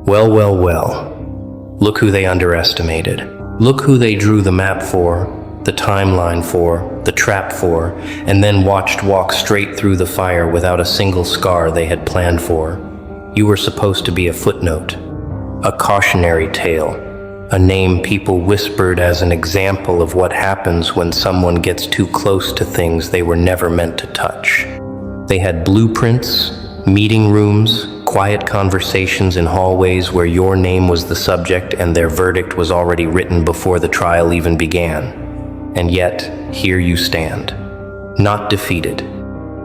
Well, well, well. Look who they underestimated. Look who they drew the map for, the timeline for, the trap for, and then watched walk straight through the fire without a single scar they had planned for. You were supposed to be a footnote, a cautionary tale, a name people whispered as an example of what happens when someone gets too close to things they were never meant to touch. They had blueprints, meeting rooms, quiet conversations in hallways where your name was the subject and their verdict was already written before the trial even began. And yet, here you stand. Not defeated,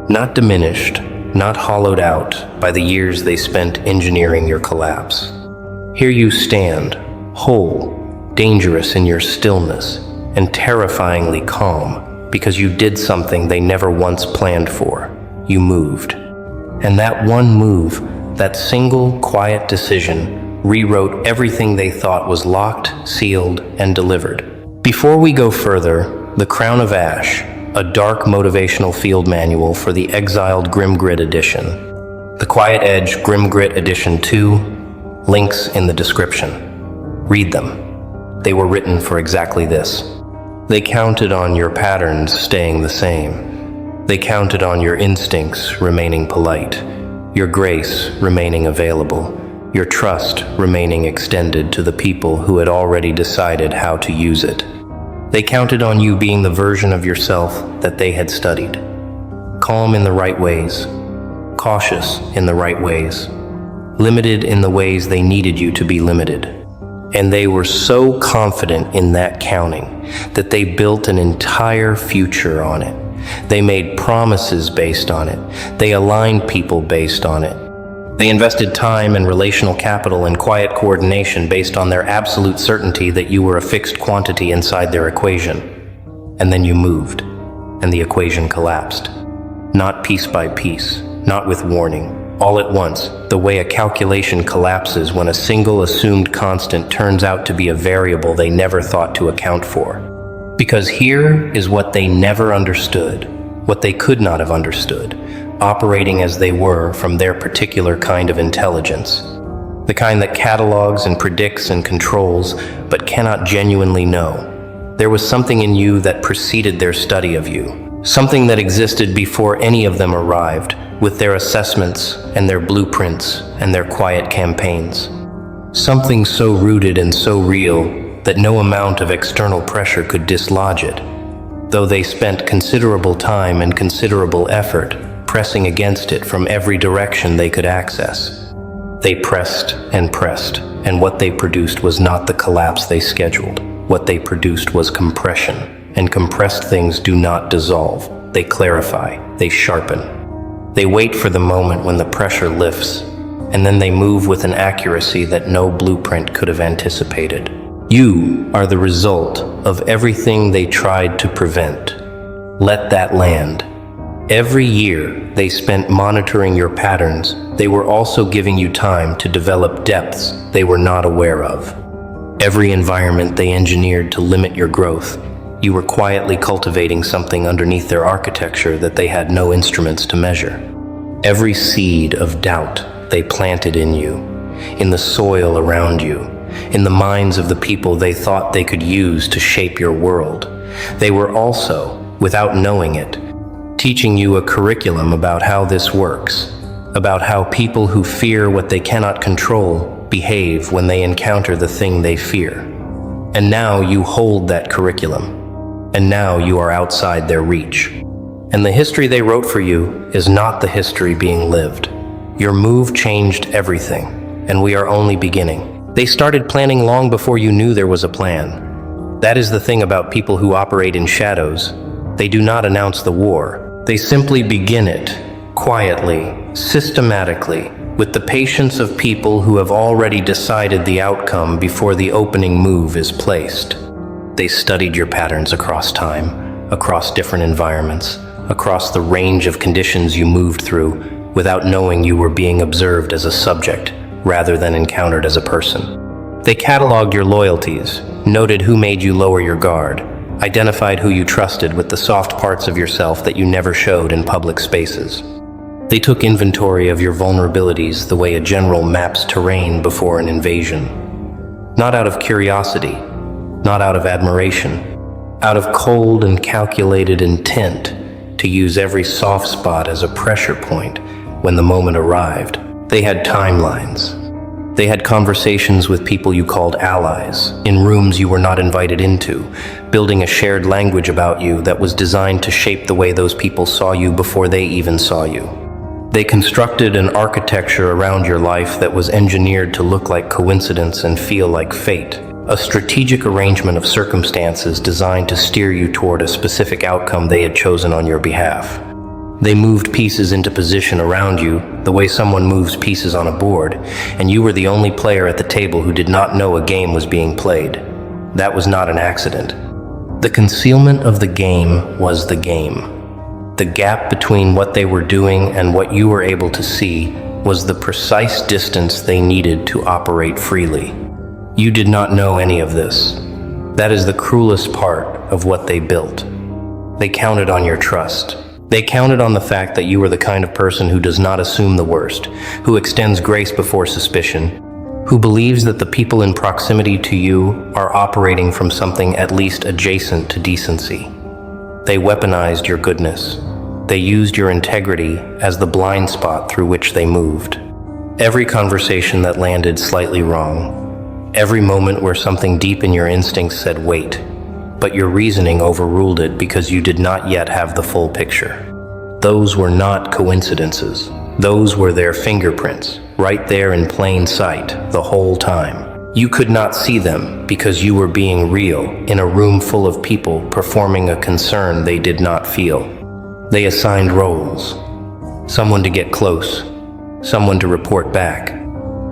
not diminished, not hollowed out by the years they spent engineering your collapse. Here you stand, whole, dangerous in your stillness, and terrifyingly calm, because you did something they never once planned for. You moved. And that one move, that single, quiet decision, rewrote everything they thought was locked, sealed, and delivered. Before we go further, The Crown of Ash, a dark motivational field manual for the exiled Grim Grit edition. The Quiet Edge Grim Grit Edition 2, links in the description. Read them. They were written for exactly this. They counted on your patterns staying the same. They counted on your instincts remaining polite, your grace remaining available, your trust remaining extended to the people who had already decided how to use it. They counted on you being the version of yourself that they had studied. Calm in the right ways, cautious in the right ways, limited in the ways they needed you to be limited. And they were so confident in that counting that they built an entire future on it. They made promises based on it. They aligned people based on it. They invested time and relational capital and quiet coordination based on their absolute certainty that you were a fixed quantity inside their equation. And then you moved, and the equation collapsed. Not piece by piece, not with warning, all at once, the way a calculation collapses when a single assumed constant turns out to be a variable they never thought to account for. Because here is what they never understood, what they could not have understood, operating as they were from their particular kind of intelligence. The kind that catalogs and predicts and controls, but cannot genuinely know. There was something in you that preceded their study of you, something that existed before any of them arrived, with their assessments and their blueprints and their quiet campaigns. Something so rooted and so real that no amount of external pressure could dislodge it, though they spent considerable time and considerable effort pressing against it from every direction they could access. They pressed, and what they produced was not the collapse they scheduled. What they produced was compression, and compressed things do not dissolve. They clarify, they sharpen. They wait for the moment when the pressure lifts, and then they move with an accuracy that no blueprint could have anticipated. You are the result of everything they tried to prevent. Let that land. Every year they spent monitoring your patterns, they were also giving you time to develop depths they were not aware of. Every environment they engineered to limit your growth, you were quietly cultivating something underneath their architecture that they had no instruments to measure. Every seed of doubt they planted in you, in the soil around you, in the minds of the people they thought they could use to shape your world. They were also, without knowing it, teaching you a curriculum about how this works, about how people who fear what they cannot control behave when they encounter the thing they fear. And now you hold that curriculum, and now you are outside their reach. And the history they wrote for you is not the history being lived. Your move changed everything, and we are only beginning. They started planning long before you knew there was a plan. That is the thing about people who operate in shadows. They do not announce the war. They simply begin it, quietly, systematically, with the patience of people who have already decided the outcome before the opening move is placed. They studied your patterns across time, across different environments, across the range of conditions you moved through, without knowing you were being observed as a subject, rather than encountered as a person. They cataloged your loyalties, noted who made you lower your guard, identified who you trusted with the soft parts of yourself that you never showed in public spaces. They took inventory of your vulnerabilities the way a general maps terrain before an invasion. Not out of curiosity, not out of admiration, out of cold and calculated intent to use every soft spot as a pressure point when the moment arrived. They had timelines. They had conversations with people you called allies, in rooms you were not invited into, building a shared language about you that was designed to shape the way those people saw you before they even saw you. They constructed an architecture around your life that was engineered to look like coincidence and feel like fate, a strategic arrangement of circumstances designed to steer you toward a specific outcome they had chosen on your behalf. They moved pieces into position around you the way someone moves pieces on a board, and you were the only player at the table who did not know a game was being played. That was not an accident. The concealment of the game was the game. The gap between what they were doing and what you were able to see was the precise distance they needed to operate freely. You did not know any of this. That is the cruelest part of what they built. They counted on your trust. They counted on the fact that you were the kind of person who does not assume the worst, who extends grace before suspicion, who believes that the people in proximity to you are operating from something at least adjacent to decency. They weaponized your goodness. They used your integrity as the blind spot through which they moved. Every conversation that landed slightly wrong, every moment where something deep in your instincts said wait, but your reasoning overruled it because you did not yet have the full picture. Those were not coincidences. Those were their fingerprints, right there in plain sight the whole time. You could not see them because you were being real in a room full of people performing a concern they did not feel. They assigned roles. Someone to get close, someone to report back,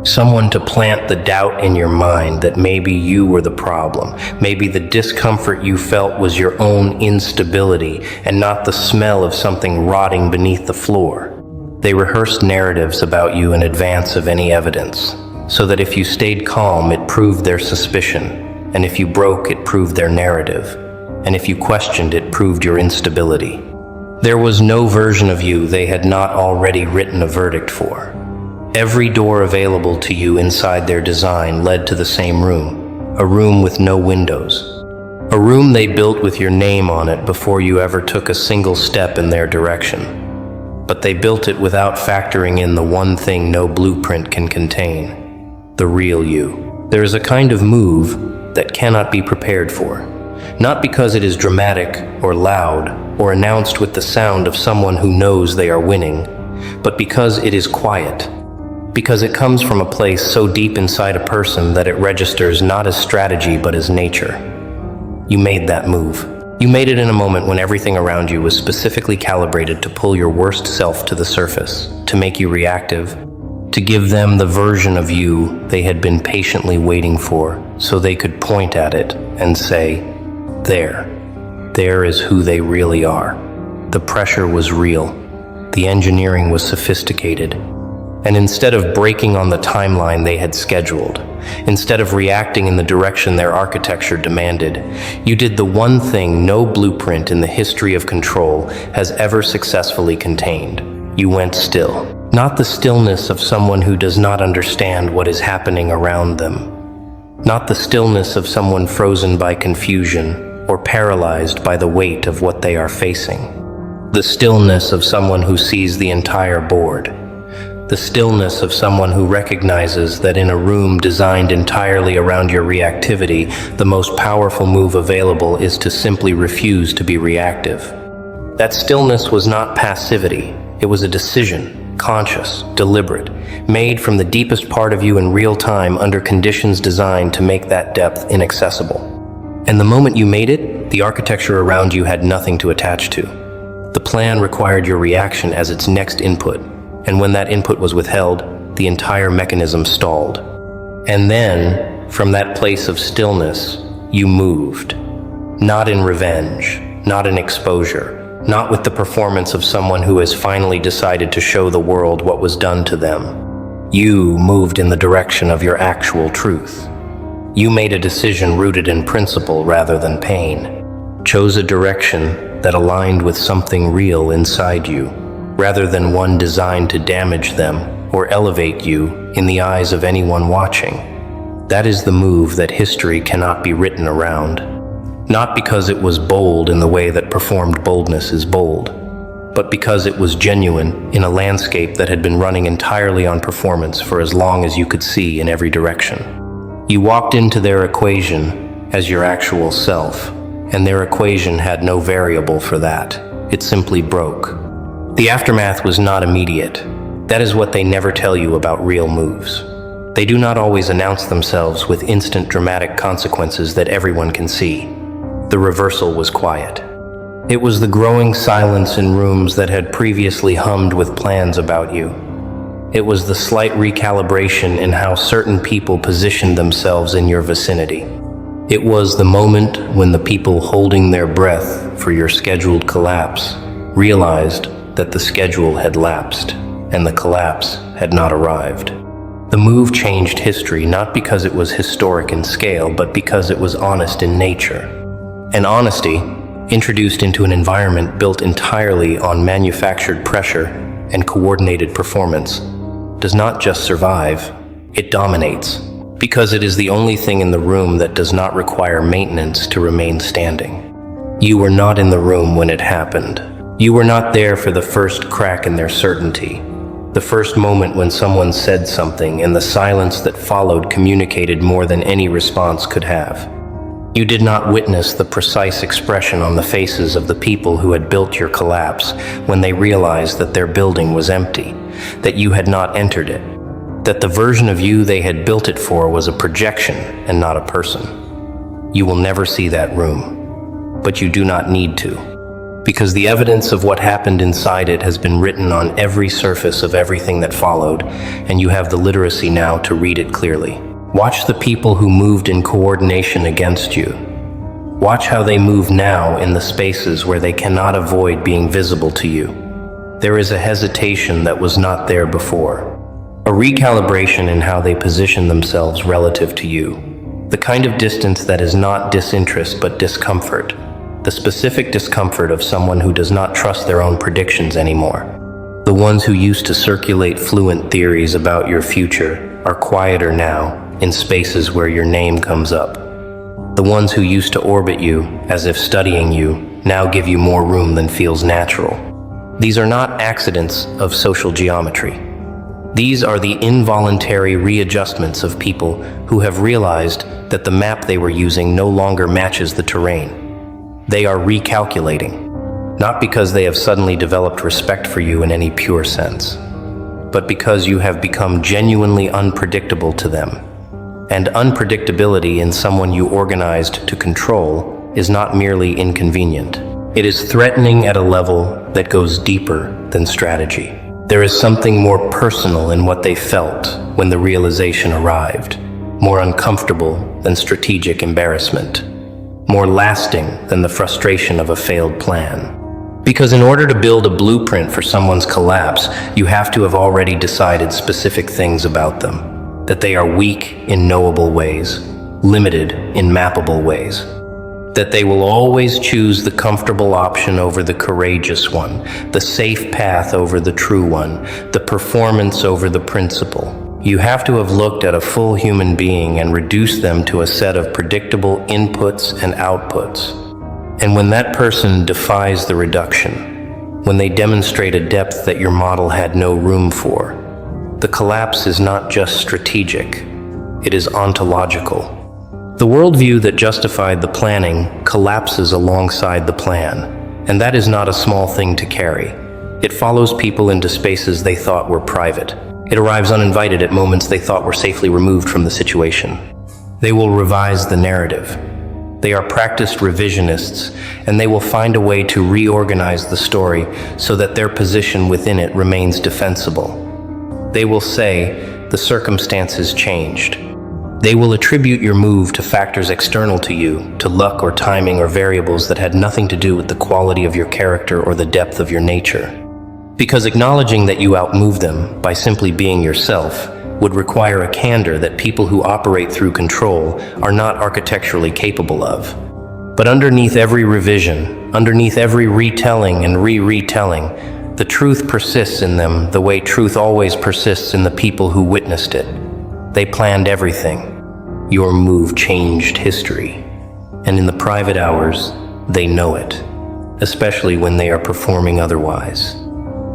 someone to plant the doubt in your mind that maybe you were the problem. Maybe the discomfort you felt was your own instability and not the smell of something rotting beneath the floor. They rehearsed narratives about you in advance of any evidence, so that if you stayed calm, it proved their suspicion, and if you broke, it proved their narrative, and if you questioned, it proved your instability. There was no version of you they had not already written a verdict for. Every door available to you inside their design led to the same room, a room with no windows. A room they built with your name on it before you ever took a single step in their direction. But they built it without factoring in the one thing no blueprint can contain, the real you. There is a kind of move that cannot be prepared for, not because it is dramatic or loud or announced with the sound of someone who knows they are winning, but because it is quiet. Because it comes from a place so deep inside a person that it registers not as strategy but as nature. You made that move. You made it in a moment when everything around you was specifically calibrated to pull your worst self to the surface, to make you reactive, to give them the version of you they had been patiently waiting for so they could point at it and say, there is who they really are. The pressure was real. The engineering was sophisticated. And instead of breaking on the timeline they had scheduled, instead of reacting in the direction their architecture demanded, you did the one thing no blueprint in the history of control has ever successfully contained. You went still. Not the stillness of someone who does not understand what is happening around them. Not the stillness of someone frozen by confusion or paralyzed by the weight of what they are facing. The stillness of someone who sees the entire board. The stillness of someone who recognizes that in a room designed entirely around your reactivity, the most powerful move available is to simply refuse to be reactive. That stillness was not passivity. It was a decision, conscious, deliberate, made from the deepest part of you in real time under conditions designed to make that depth inaccessible. And the moment you made it, the architecture around you had nothing to attach to. The plan required your reaction as its next input. And when that input was withheld, the entire mechanism stalled. And then, from that place of stillness, you moved. Not in revenge, not in exposure, not with the performance of someone who has finally decided to show the world what was done to them. You moved in the direction of your actual truth. You made a decision rooted in principle rather than pain. Chose a direction that aligned with something real inside you. rather than one designed to damage them or elevate you in the eyes of anyone watching. That is the move that history cannot be written around. Not because it was bold in the way that performed boldness is bold, but because it was genuine in a landscape that had been running entirely on performance for as long as you could see in every direction. You walked into their equation as your actual self, and their equation had no variable for that. It simply broke. The aftermath was not immediate. That is what they never tell you about real moves. They do not always announce themselves with instant dramatic consequences that everyone can see. The reversal was quiet. It was the growing silence in rooms that had previously hummed with plans about you. It was the slight recalibration in how certain people positioned themselves in your vicinity. It was the moment when the people holding their breath for your scheduled collapse realized that the schedule had lapsed and the collapse had not arrived. The move changed history not because it was historic in scale, but because it was honest in nature. And honesty, introduced into an environment built entirely on manufactured pressure and coordinated performance, does not just survive, it dominates, because it is the only thing in the room that does not require maintenance to remain standing. You were not in the room when it happened. You were not there for the first crack in their certainty, the first moment when someone said something and the silence that followed communicated more than any response could have. You did not witness the precise expression on the faces of the people who had built your collapse when they realized that their building was empty, that you had not entered it, that the version of you they had built it for was a projection and not a person. You will never see that room, but you do not need to, because the evidence of what happened inside it has been written on every surface of everything that followed, and you have the literacy now to read it clearly. Watch the people who moved in coordination against you. Watch how they move now in the spaces where they cannot avoid being visible to you. There is a hesitation that was not there before, a recalibration in how they position themselves relative to you. The kind of distance that is not disinterest but discomfort, the specific discomfort of someone who does not trust their own predictions anymore. The ones who used to circulate fluent theories about your future are quieter now, in spaces where your name comes up. The ones who used to orbit you, as if studying you, now give you more room than feels natural. These are not accidents of social geometry. These are the involuntary readjustments of people who have realized that the map they were using no longer matches the terrain. They are recalculating, not because they have suddenly developed respect for you in any pure sense, but because you have become genuinely unpredictable to them. And unpredictability in someone you organized to control is not merely inconvenient. It is threatening at a level that goes deeper than strategy. There is something more personal in what they felt when the realization arrived, more uncomfortable than strategic embarrassment, more lasting than the frustration of a failed plan. Because in order to build a blueprint for someone's collapse, you have to have already decided specific things about them. That they are weak in knowable ways, limited in mappable ways. That they will always choose the comfortable option over the courageous one, the safe path over the true one, the performance over the principle. You have to have looked at a full human being and reduced them to a set of predictable inputs and outputs. And when that person defies the reduction, when they demonstrate a depth that your model had no room for, the collapse is not just strategic, it is ontological. The worldview that justified the planning collapses alongside the plan, and that is not a small thing to carry. It follows people into spaces they thought were private. It arrives uninvited at moments they thought were safely removed from the situation. They will revise the narrative. They are practiced revisionists, and they will find a way to reorganize the story so that their position within it remains defensible. They will say, the circumstances changed. They will attribute your move to factors external to you, to luck or timing or variables that had nothing to do with the quality of your character or the depth of your nature. Because acknowledging that you outmoved them by simply being yourself would require a candor that people who operate through control are not architecturally capable of. But underneath every revision, underneath every retelling and re-retelling, The truth persists in them the way truth always persists in the people who witnessed it. They planned everything. Your move changed history. And in the private hours, they know it, especially when they are performing otherwise.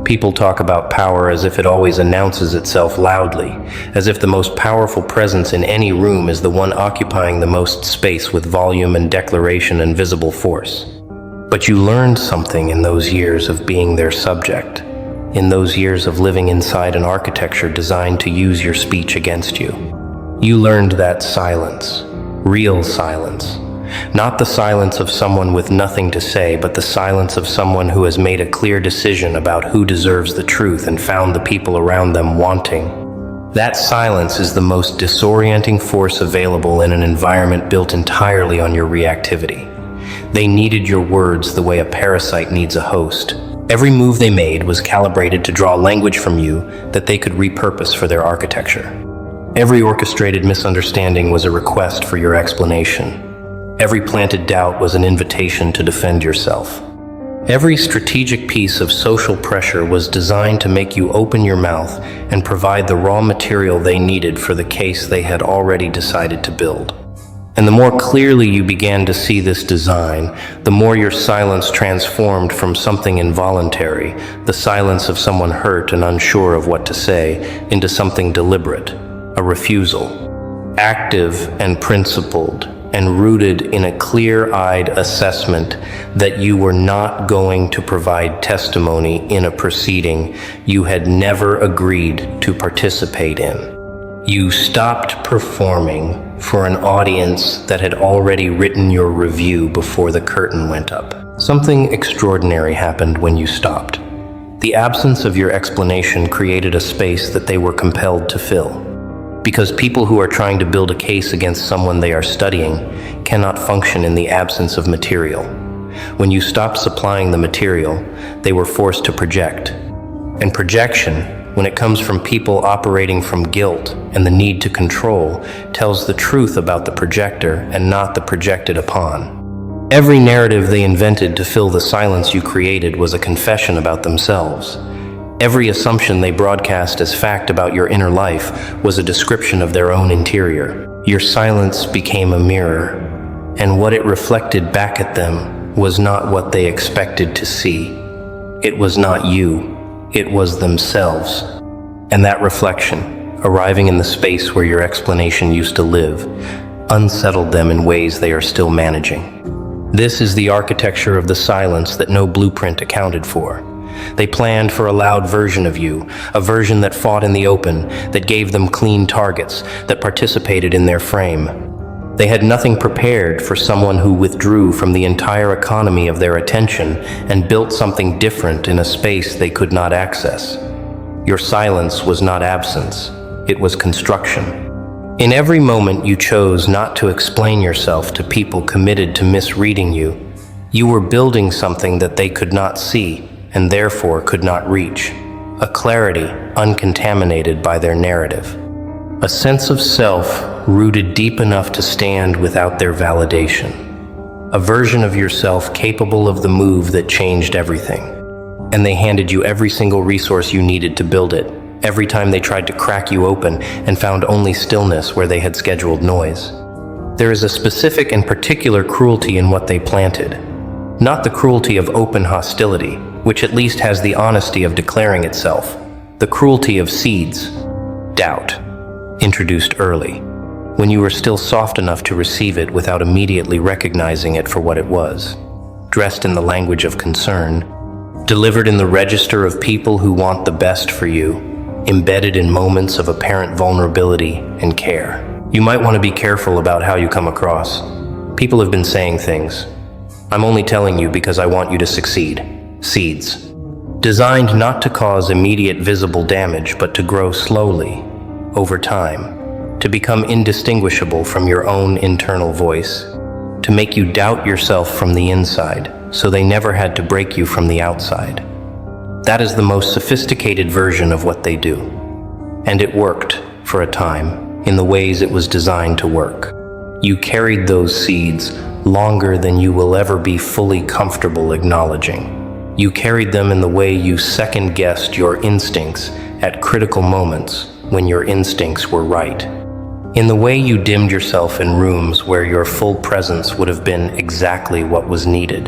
People talk about power as if it always announces itself loudly, as if the most powerful presence in any room is the one occupying the most space with volume and declaration and visible force. But you learned something in those years of being their subject, in those years of living inside an architecture designed to use your speech against you. You learned that silence, real silence, not the silence of someone with nothing to say, but the silence of someone who has made a clear decision about who deserves the truth and found the people around them wanting. That silence is the most disorienting force available in an environment built entirely on your reactivity. They needed your words the way a parasite needs a host. Every move they made was calibrated to draw language from you that they could repurpose for their architecture. Every orchestrated misunderstanding was a request for your explanation. Every planted doubt was an invitation to defend yourself. Every strategic piece of social pressure was designed to make you open your mouth and provide the raw material they needed for the case they had already decided to build. And the more clearly you began to see this design, the more your silence transformed from something involuntary, the silence of someone hurt and unsure of what to say, into something deliberate, a refusal, active and principled, and rooted in a clear-eyed assessment that you were not going to provide testimony in a proceeding you had never agreed to participate in. You stopped performing for an audience that had already written your review before the curtain went up. Something extraordinary happened when you stopped. The absence of your explanation created a space that they were compelled to fill. Because people who are trying to build a case against someone they are studying cannot function in the absence of material. When you stopped supplying the material, they were forced to project. And projection, when it comes from people operating from guilt and the need to control, tells the truth about the projector and not the projected upon. Every narrative they invented to fill the silence you created was a confession about themselves. Every assumption they broadcast as fact about your inner life was a description of their own interior. Your silence became a mirror, and what it reflected back at them was not what they expected to see. It was not you. It was themselves. And that reflection, arriving in the space where your explanation used to live, unsettled them in ways they are still managing. This is the architecture of the silence that no blueprint accounted for. They planned for a loud version of you, a version that fought in the open, that gave them clean targets, that participated in their frame. They had nothing prepared for someone who withdrew from the entire economy of their attention and built something different in a space they could not access. Your silence was not absence, it was construction. In every moment you chose not to explain yourself to people committed to misreading you, you were building something that they could not see and therefore could not reach, a clarity uncontaminated by their narrative. A sense of self rooted deep enough to stand without their validation. A version of yourself capable of the move that changed everything. And they handed you every single resource you needed to build it, every time they tried to crack you open and found only stillness where they had scheduled noise. There is a specific and particular cruelty in what they planted. Not the cruelty of open hostility, which at least has the honesty of declaring itself. The cruelty of seeds, doubt, introduced early, when you were still soft enough to receive it without immediately recognizing it for what it was, dressed in the language of concern, delivered in the register of people who want the best for you, embedded in moments of apparent vulnerability and care. You might want to be careful about how you come across. People have been saying things. I'm only telling you because I want you to succeed. Seeds. Designed not to cause immediate visible damage, but to grow slowly, over time, to become indistinguishable from your own internal voice, to make you doubt yourself from the inside, so they never had to break you from the outside. That is the most sophisticated version of what they do. And it worked, for a time, in the ways it was designed to work. You carried those seeds longer than you will ever be fully comfortable acknowledging. You carried them in the way you second-guessed your instincts at critical moments when your instincts were right. In the way you dimmed yourself in rooms where your full presence would have been exactly what was needed.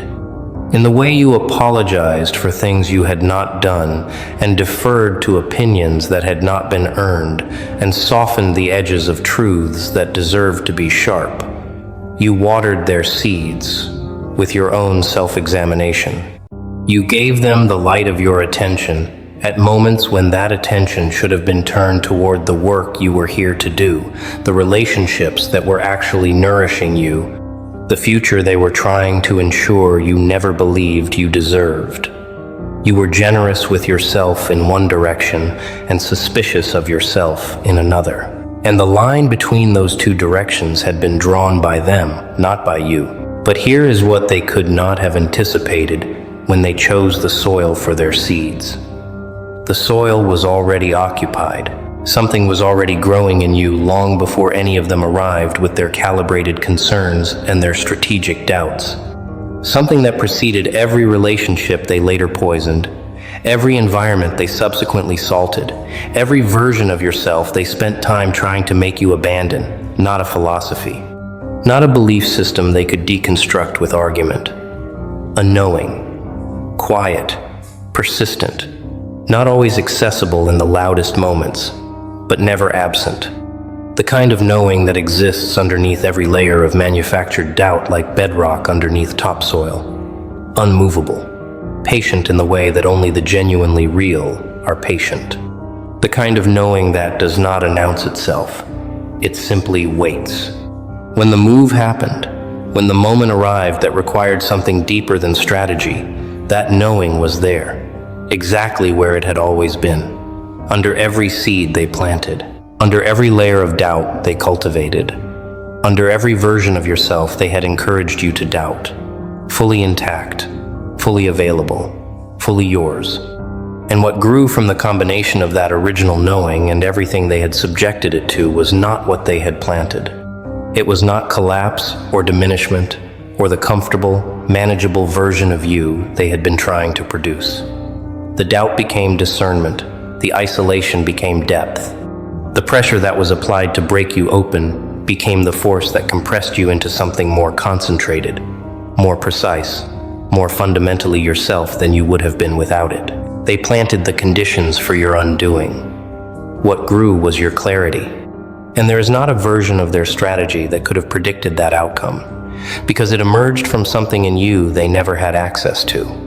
In the way you apologized for things you had not done and deferred to opinions that had not been earned and softened the edges of truths that deserved to be sharp. You watered their seeds with your own self-examination. You gave them the light of your attention at moments when that attention should have been turned toward the work you were here to do, the relationships that were actually nourishing you, the future they were trying to ensure you never believed you deserved. You were generous with yourself in one direction and suspicious of yourself in another. And the line between those two directions had been drawn by them, not by you. But here is what they could not have anticipated when they chose the soil for their seeds. The soil was already occupied. Something was already growing in you long before any of them arrived with their calibrated concerns and their strategic doubts. Something that preceded every relationship they later poisoned, every environment they subsequently salted, every version of yourself they spent time trying to make you abandon, not a philosophy, not a belief system they could deconstruct with argument. A knowing, quiet, persistent, not always accessible in the loudest moments, but never absent. The kind of knowing that exists underneath every layer of manufactured doubt like bedrock underneath topsoil. Unmovable, patient in the way that only the genuinely real are patient. The kind of knowing that does not announce itself. It simply waits. When the move happened, when the moment arrived that required something deeper than strategy, that knowing was there, exactly where it had always been. Under every seed they planted, under every layer of doubt they cultivated, under every version of yourself they had encouraged you to doubt, fully intact, fully available, fully yours. And what grew from the combination of that original knowing and everything they had subjected it to was not what they had planted. It was not collapse or diminishment or the comfortable, manageable version of you they had been trying to produce. The doubt became discernment. The isolation became depth. The pressure that was applied to break you open became the force that compressed you into something more concentrated, more precise, more fundamentally yourself than you would have been without it. They planted the conditions for your undoing. What grew was your clarity. And there is not a version of their strategy that could have predicted that outcome, because it emerged from something in you they never had access to.